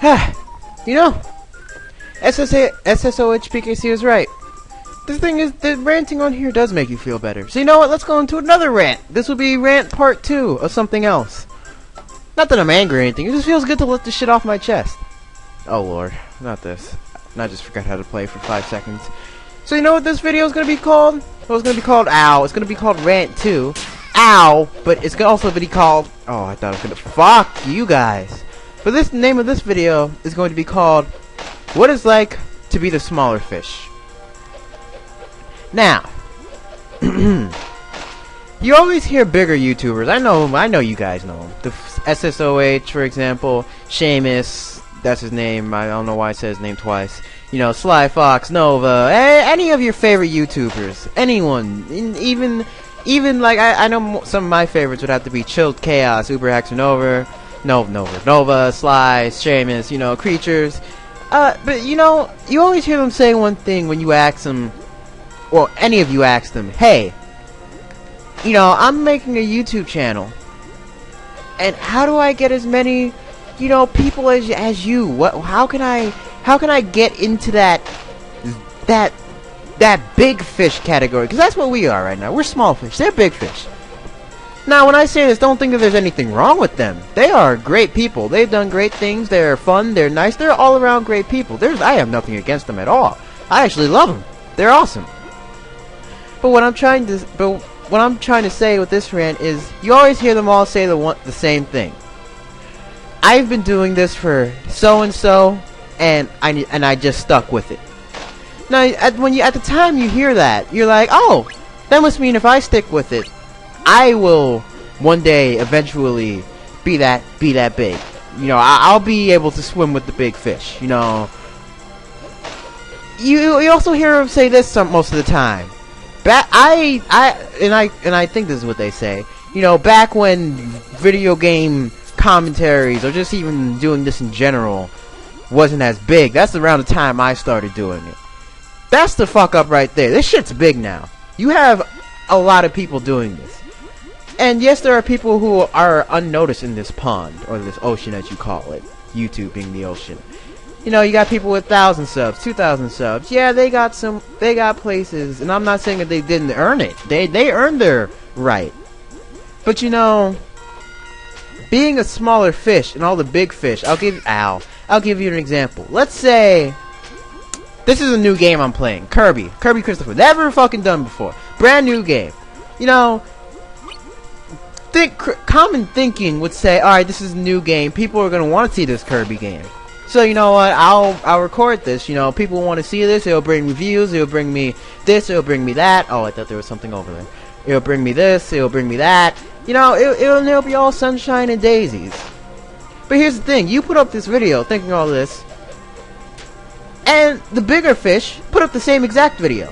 You know, SSOHPKC is right. The thing is, the ranting on here does make you feel better. So you know what? Let's go into another rant. This will be rant part 2 of something else. Not that I'm angry or anything. It just feels good to let this shit off my chest. Oh lord, not this. I just forgot how to play for 5 seconds. So you know what this video is going to be called? Well, it's going to be called Ow. It's going to be called Rant 2. Ow! But it's going to also be called... Oh, I thought it was going to... Fuck you guys. But this name of this video is going to be called What It's Like to Be the Smaller Fish. Now, you always hear bigger YouTubers. I know you guys know them. The SSOH, for example, Seamus, that's his name. I don't know why I said his name twice. You know, Sly Fox, Nova, any of your favorite YouTubers, anyone, even like I know some of my favorites would have to be Chilled Chaos, Uber Hacks Nova, Sly, Seamus, you know, Creatures. But you know, you always hear them say one thing when you ask them. Well, any of you ask them, hey, you know, I'm making a YouTube channel, and how do I get as many, you know, people as you? How can I get into that big fish category? Because that's what we are right now. We're small fish. They're big fish. Now, when I say this, don't think that there's anything wrong with them. They are great people. They've done great things. They're fun. They're nice. They're all around great people. I have nothing against them at all. I actually love them. They're awesome. But what I'm trying to say with this rant is, you always hear them all say the same thing. I've been doing this for so and so, and I just stuck with it. Now, at the time you hear that, you're like, oh, that must mean if I stick with it, I will one day eventually be that big. You know, I'll be able to swim with the big fish. You know, you also hear them say this most of the time. I think this is what they say. You know, back when video game commentaries, or just even doing this in general, wasn't as big. That's around the time I started doing it. That's the fuck up right there. This shit's big now. You have a lot of people doing this. And yes, there are people who are unnoticed in this pond, or this ocean as you call it. YouTube being the ocean. You know, you got people with 1,000 subs, 2,000 subs. Yeah, they got places, and I'm not saying that they didn't earn it. They earned their right. But you know, being a smaller fish and all the big fish, I'll give you an example. Let's say this is a new game I'm playing, Kirby Christopher. Never fucking done before. Brand new game. You know, common thinking would say, all right, this is a new game. People are gonna want to see this Kirby game. So you know what? I'll record this. You know, people want to see this. It'll bring me views. It'll bring me this. It'll bring me that. Oh, I thought there was something over there. It'll bring me this. It'll bring me that. You know, it'll be all sunshine and daisies. But here's the thing: you put up this video thinking all this, and the bigger fish put up the same exact video.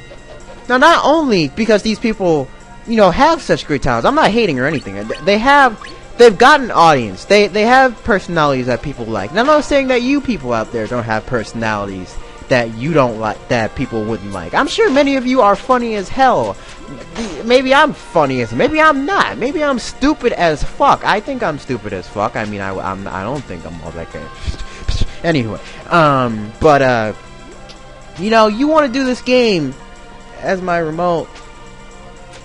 Now, not only because these people, you know, have such great talents. I'm not hating or anything. They've got an audience. They have personalities that people like. And I'm not saying that you people out there don't have personalities that you don't like, that people wouldn't like. I'm sure many of you are funny as hell. Maybe I'm funny as... Maybe I'm not. Maybe I'm stupid as fuck. I think I'm stupid as fuck. I mean, I don't think I'm all that good. Anyway. You know, you want to do this game as my remote...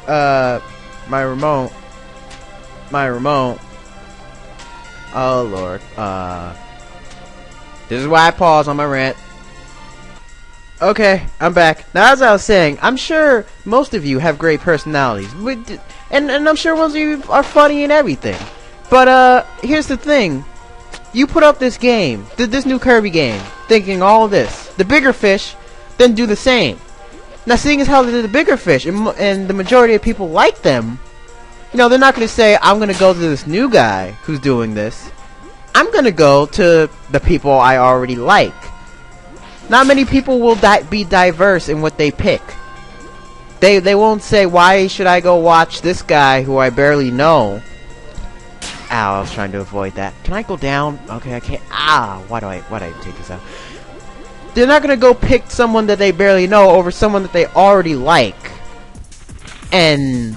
My remote. Oh lord. This is why I pause on my rant. Okay, I'm back. Now, as I was saying, I'm sure most of you have great personalities, and I'm sure most of you are funny and everything. But here's the thing: you put up this game, this new Kirby game, thinking all of this. The bigger fish then do the same. Now, seeing as how they're the bigger fish, and the majority of people like them. You know, they're not going to say, I'm going to go to this new guy who's doing this. I'm going to go to the people I already like. Not many people will be diverse in what they pick. They won't say, why should I go watch this guy who I barely know? Ow, I was trying to avoid that. Can I go down? Okay, I can't. Why do I take this out? They're not going to go pick someone that they barely know over someone that they already like. And...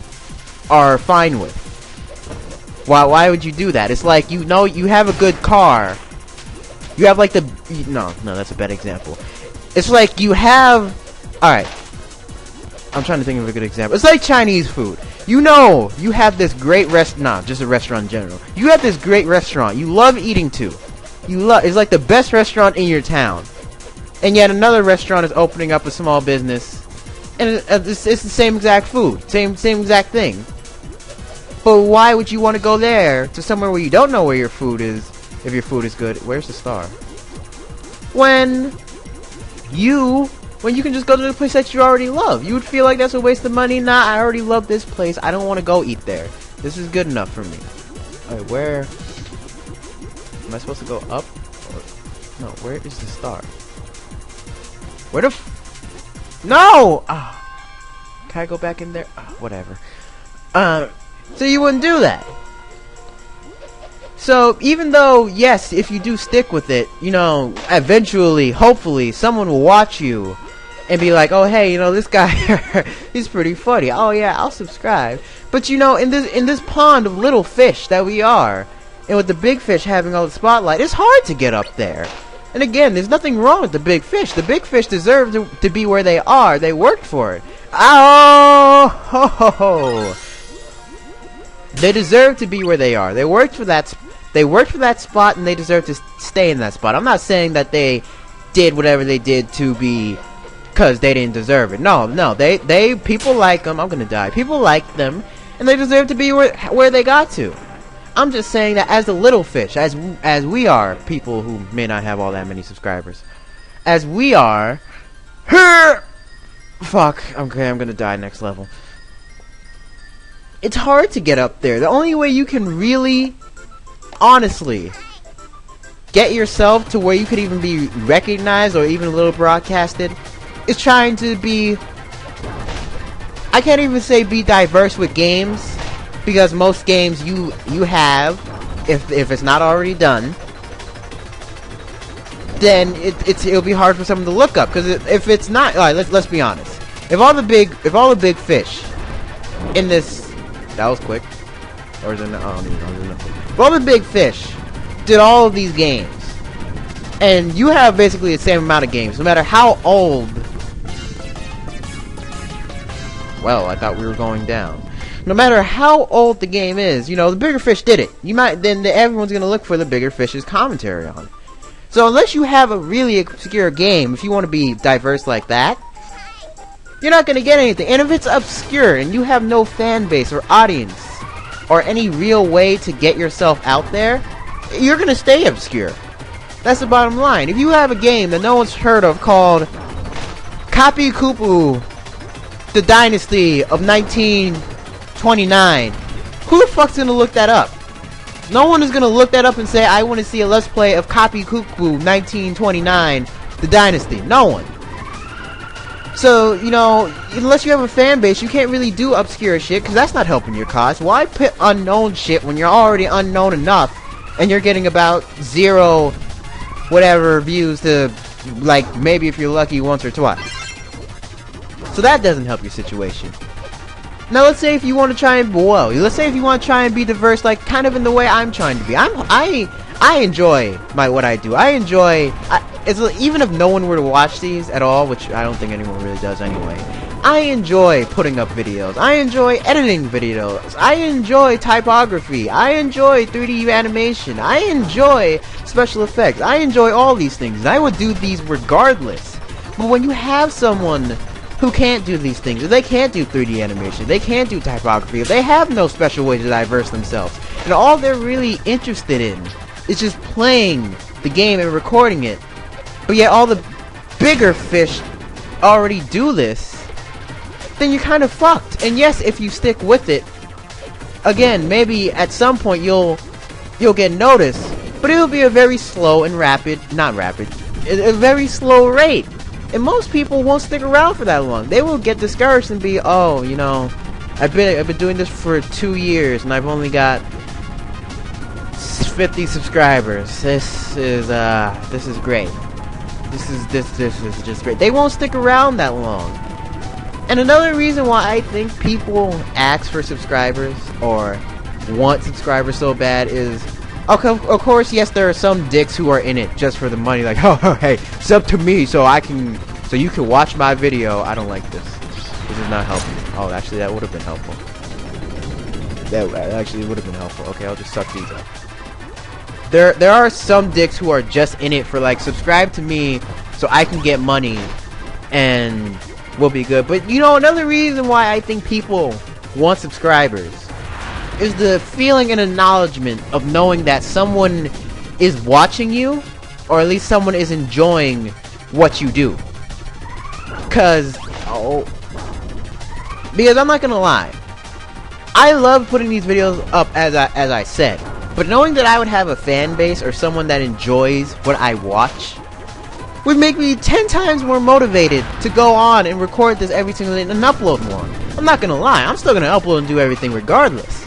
are fine with. Why would you do that? It's like, you know, you have a good car You have like the no, that's a bad example. It's like you have. All right. I'm trying to think of a good example. It's like Chinese food. You know, you have this great restaurant, just a restaurant in general. You have this great restaurant you love eating to. It's like the best restaurant in your town. And yet another restaurant is opening up a small business. And it's the same exact food. Same exact thing. But why would you want to go there to somewhere where you don't know where your food is, if your food is good? Where's the star? When you can just go to the place that you already love. You would feel like that's a waste of money. Nah, I already love this place. I don't want to go eat there. This is good enough for me. Alright, where... Am I supposed to go up? Or... No, where is the star? Where the No! Can I go back in there? Whatever. So you wouldn't do that. So, even though, yes, if you do stick with it, you know, eventually, hopefully, someone will watch you and be like, oh, hey, you know, this guy, he's pretty funny. Oh, yeah, I'll subscribe. But, you know, in this pond of little fish that we are, and with the big fish having all the spotlight, it's hard to get up there. And again, there's nothing wrong with the big fish. The big fish deserve to be where they are. They worked for it. Oh, ho, ho, ho. They deserve to be where they are. They worked for that spot, and they deserve to stay in that spot. I'm not saying that they did whatever they did to be because they didn't deserve it. No, they people like them. I'm gonna die. People like them, and they deserve to be where they got to. I'm just saying that as the little fish, as we are people who may not have all that many subscribers, as we are, fuck. Okay, I'm gonna die next level. It's hard to get up there. The only way you can really, honestly, get yourself to where you could even be recognized or even a little broadcasted is trying to be, I can't even say be diverse with games, because most games you have, if it's not already done, then it'll be hard for someone to look up. Because if it's not, alright, let's be honest. If all the big fish in this, that was quick, or is it? I don't even know. If all the big fish did all of these games, and you have basically the same amount of games, no matter how old. Well, I thought we were going down. No matter how old the game is, you know, the bigger fish did it. Then everyone's gonna look for the bigger fish's commentary on it. So unless you have a really obscure game, if you want to be diverse like that, you're not gonna get anything. And if it's obscure and you have no fan base or audience or any real way to get yourself out there, you're gonna stay obscure. That's the bottom line. If you have a game that no one's heard of called Copy Kupu, The Dynasty of 1929, who the fuck's gonna look that up? No one is gonna look that up and say, I want to see a Let's Play of Copy Kupu 1929, The Dynasty. No one. So, you know, unless you have a fan base, you can't really do obscure shit, because that's not helping your cause. Why put unknown shit when you're already unknown enough, and you're getting about 0 whatever views to, like, maybe if you're lucky, once or twice. So that doesn't help your situation. Now let's say if you want to try and, well, let's say if you want to try and be diverse, like, kind of in the way I'm trying to be. I enjoy what I do. I enjoy, even if no one were to watch these at all, which I don't think anyone really does anyway, I enjoy putting up videos. I enjoy editing videos. I enjoy typography. I enjoy 3D animation. I enjoy special effects. I enjoy all these things. And I would do these regardless. But when you have someone who can't do these things, if they can't do 3D animation, they can't do typography, if they have no special way to diverse themselves, and all they're really interested in is just playing the game and recording it, but yet all the bigger fish already do this, then you're kind of fucked. And yes, if you stick with it, again, maybe at some point you'll get noticed, but it'll be a very slow and a very slow rate. And most people won't stick around for that long. They will get discouraged and be, oh, you know, I've been doing this for 2 years and I've only got 50 subscribers. This is great. This is just great. They won't stick around that long. And another reason why I think people ask for subscribers or want subscribers so bad is Okay, of course, yes, there are some dicks who are in it just for the money. Like, oh, hey, sub to me so you can watch my video. I don't like this. This is not helping. Oh, actually, that would have been helpful. That actually would have been helpful. Okay, I'll just suck these up. There are some dicks who are just in it for, like, subscribe to me so I can get money and we'll be good. But, you know, another reason why I think people want subscribers is the feeling and acknowledgement of knowing that someone is watching you, or at least someone is enjoying what you do. Because I'm not gonna lie, I love putting these videos up as I said, but knowing that I would have a fan base or someone that enjoys what I watch would make me 10 times more motivated to go on and record this every single day and upload more. I'm not gonna lie, I'm still gonna upload and do everything regardless.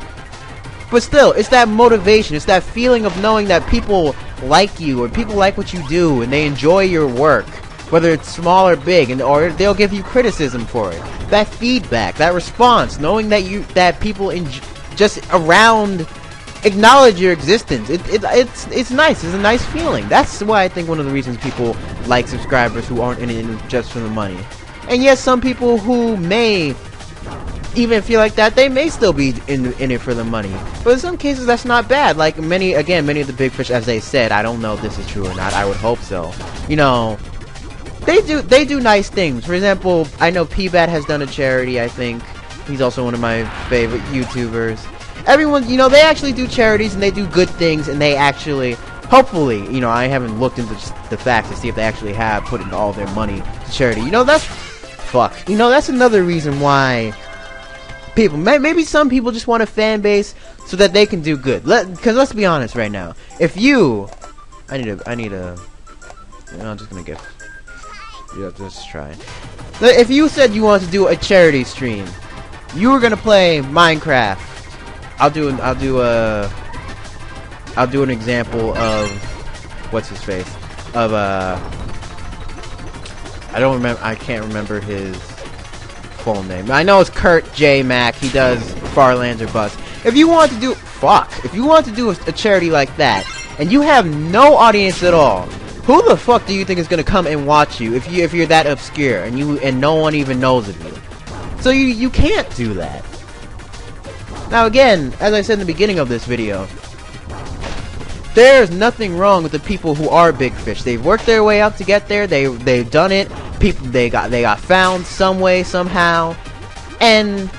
But still, it's that motivation, it's that feeling of knowing that people like you, or people like what you do, and they enjoy your work, whether it's small or big, or they'll give you criticism for it. That feedback, that response, knowing that people just around acknowledge your existence, it's nice. It's a nice feeling. That's why I think one of the reasons people like subscribers who aren't in it just for the money. And yes, some people who may even feel like that, they may still be in it for the money. But in some cases, that's not bad. Like many of the big fish, as they said, I don't know if this is true or not. I would hope so. You know, they do nice things. For example, I know P-Bat has done a charity. I think he's also one of my favorite YouTubers. Everyone, you know, they actually do charities and they do good things, and they actually, hopefully, you know, I haven't looked into the facts to see if they actually have put in all their money to charity. You know, you know, that's another reason why people, maybe some people just want a fan base so that they can do good. Because let's be honest right now. If you, I'm just gonna get, yeah, just try. If you said you want to do a charity stream, you were gonna play Minecraft. I'll do an example of what's his face of I can't remember his full name. I know it's Kurt J Mac. He does Farlands or Bust. If you want to do a charity like that and you have no audience at all, who the fuck do you think is gonna come and watch you if you're that obscure and no one even knows of you? So you can't do that. Now again, as I said in the beginning of this video, there's nothing wrong with the people who are big fish. They've worked their way up to get there. They've done it. They got found some way, somehow, and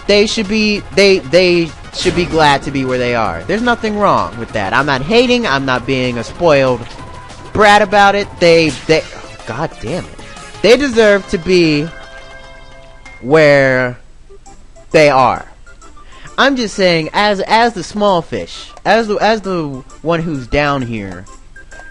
they should be glad to be where they are. There's nothing wrong with that. I'm not hating. I'm not being a spoiled brat about it. God damn it. They deserve to be where they are. I'm just saying, as the small fish, as the one who's down here,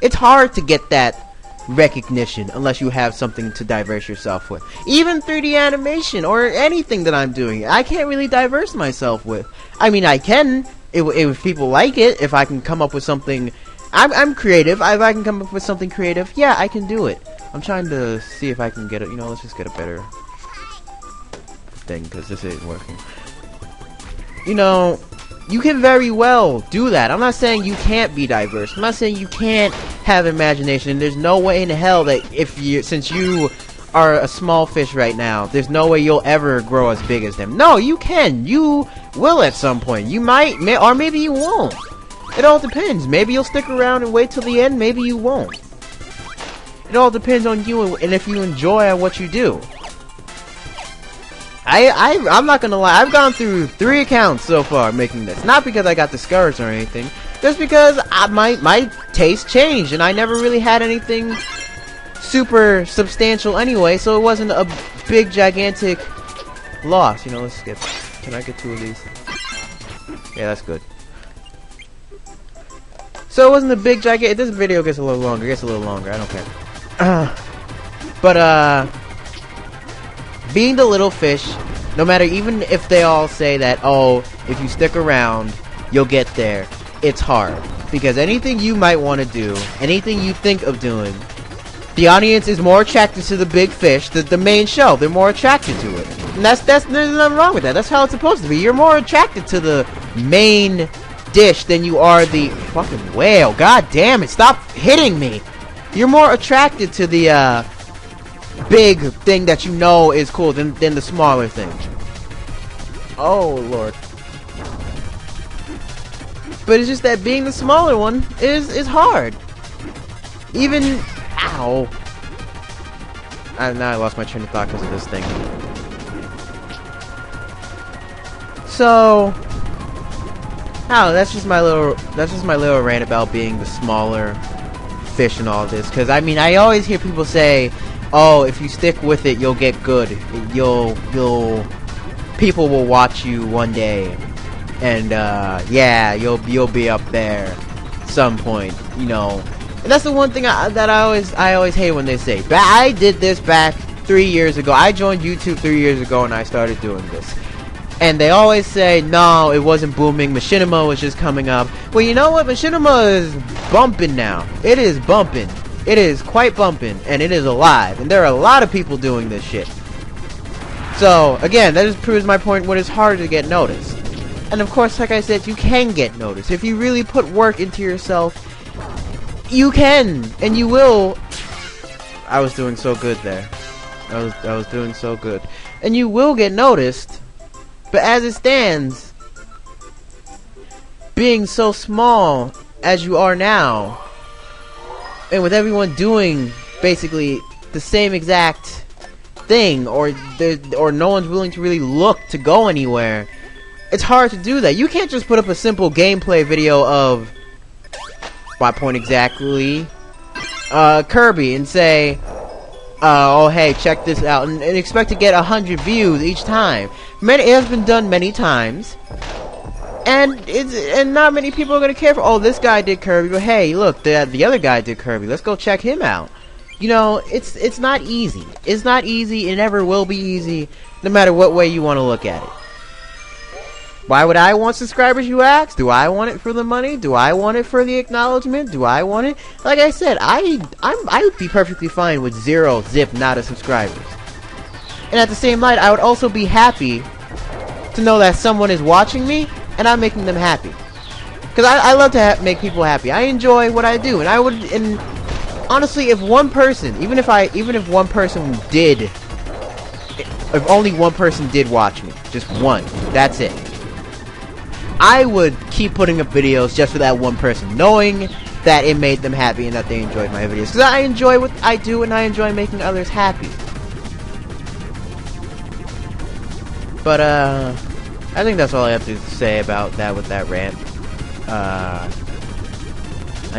it's hard to get that recognition unless you have something to diverse yourself with. Even 3D animation or anything that I'm doing, I can't really diverse myself with. I mean, I can if people like it. If I can come up with something, I'm creative. If I can come up with something creative, yeah, I can do it. I'm trying to see if I can get it. You know, let's just get a better thing because this ain't working. You know, you can very well do that. I'm not saying you can't be diverse. I'm not saying you can't have imagination. And there's no way in hell that since you are a small fish right now, there's no way you'll ever grow as big as them. No, you can. You will at some point. You might, or maybe you won't. It all depends. Maybe you'll stick around and wait till the end. Maybe you won't. It all depends on you and if you enjoy what you do. I'm not gonna lie, I've gone through 3 accounts so far making this. Not because I got discouraged or anything, just because my taste changed and I never really had anything super substantial anyway, so it wasn't a big gigantic loss. You know, let's skip. Can I get 2 of these? Yeah, that's good. So it wasn't a big gigantic. This video gets a little longer. I don't care. Being the little fish, no matter, even if they all say that, oh, if you stick around, you'll get there, it's hard. Because anything you might want to do, anything you think of doing, the audience is more attracted to the big fish, the main show. They're more attracted to it. And there's nothing wrong with that. That's how it's supposed to be. You're more attracted to the main dish than you are the fucking whale. God damn it, stop hitting me. You're more attracted to the big thing that you know is cool than the smaller thing. Oh lord. But it's just that being the smaller one is hard. Even ow. Now I lost my train of thought because of this thing. So that's just my little rant about being the smaller fish and all this. Because I mean, I always hear people say, "Oh, if you stick with it, you'll get good. People will watch you one day, and yeah, you'll be up there some point, you know." And that's the one thing that I always hate when they say. I did this back 3 years ago. I joined YouTube 3 years ago, and I started doing this. And they always say, no, it wasn't booming. Machinima was just coming up. Well, you know what? Machinima is bumping now. It is bumping. It is quite bumping, and it is alive. And there are a lot of people doing this shit. So, again, that just proves my point when it's hard to get noticed. And of course, like I said, you can get noticed. If you really put work into yourself, you can, and you will. I was doing so good there. I was doing so good. And you will get noticed. But as it stands, being so small as you are now, and with everyone doing basically the same exact thing, or no one's willing to really look to go anywhere, it's hard to do that. You can't just put up a simple gameplay video of, my point exactly, Kirby, and say, oh hey, check this out, and expect to get 100 views each time. It has been done many times, and not many people are gonna care for, oh, this guy did Kirby, but hey, look, the other guy did Kirby, let's go check him out. You know, it's not easy. It's not easy. It never will be easy, no matter what way you want to look at it. Why would I want subscribers, you ask? Do I want it for the money? Do I want it for the acknowledgement? Do I want it? Like I said, I would be perfectly fine with 0 zip nada subscribers. And at the same light, I would also be happy to know that someone is watching me and I'm making them happy. Because I love to make people happy. I enjoy what I do, and I would. And honestly, if one person, even if one person did, if only one person did watch me, just one, that's it, I would keep putting up videos just for that one person, knowing that it made them happy and that they enjoyed my videos. Because I enjoy what I do, and I enjoy making others happy. But, I think that's all I have to say about that with that rant. I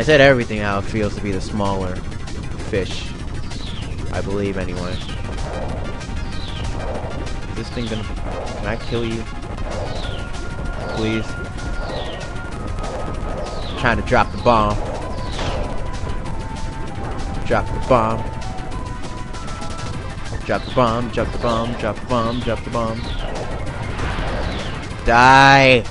said everything how it feels to be the smaller fish. I believe, anyway. Is this thing gonna... Can I kill you? Please. I'm trying to drop the bomb. Drop the bomb. Drop the bomb, drop the bomb, drop the bomb, drop the bomb. Die!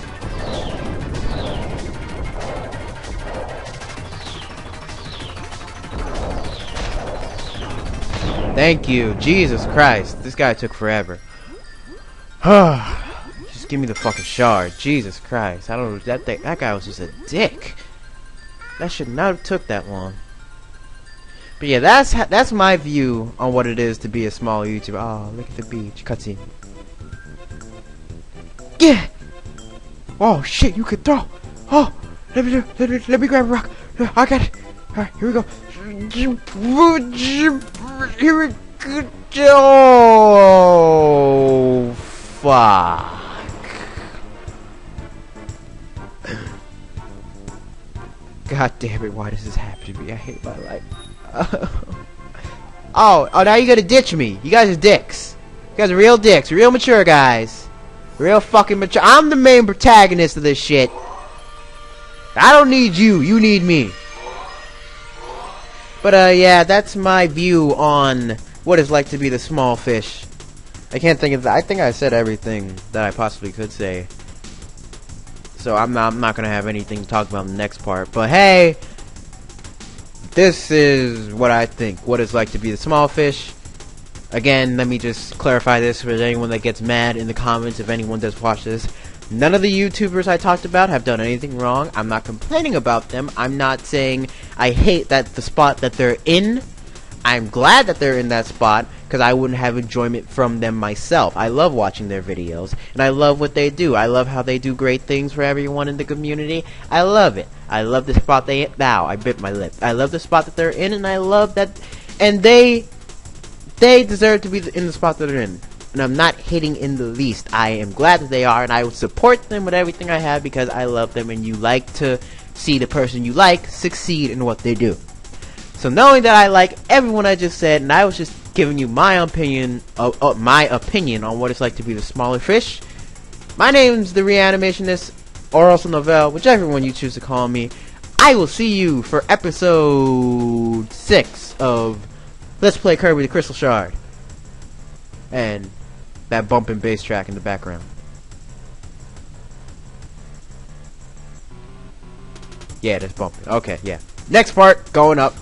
Thank you. Jesus Christ. This guy took forever. Just give me the fucking shard. Jesus Christ. I don't know. That guy was just a dick. That should not have took that long. But yeah, that's my view on what it is to be a small YouTuber. Oh, look at the beach. Cutscene. Yeah! Oh shit, you could throw! Oh! Let me grab a rock. I got it. Alright, here we go. Here we go. Oh, fuck. God damn it, why does this happen to me? I hate my life. Oh, now you gotta ditch me. You guys are dicks. You guys are real dicks. Real mature guys. Real fucking mature. I'm the main protagonist of this shit. I don't need you. You need me. But, yeah, that's my view on what it's like to be the small fish. I can't think of that. I think I said everything that I possibly could say. So I'm not gonna have anything to talk about in the next part. But hey, this is what I think. What it's like to be the small fish. Again, let me just clarify this for anyone that gets mad in the comments, if anyone does watch this. None of the YouTubers I talked about have done anything wrong. I'm not complaining about them. I'm not saying I hate that the spot that they're in. I'm glad that they're in that spot, because I wouldn't have enjoyment from them myself. I love watching their videos, and I love what they do. I love how they do great things for everyone in the community. I love it. I love the spot they in. Now, I bit my lip. I love the spot that they're in, and I love that, and they deserve to be in the spot that they're in. And I'm not hating in the least. I am glad that they are, and I would support them with everything I have because I love them, and you like to see the person you like succeed in what they do. So knowing that I like everyone I just said, and I was just giving you my opinion on what it's like to be the smaller fish. My name's the Reanimationist, or also Novell, whichever one you choose to call me. I will see you for episode 6 of Let's Play Kirby the Crystal Shard. And that bumping bass track in the background. Yeah, that's bumping. Okay, yeah. Next part, going up.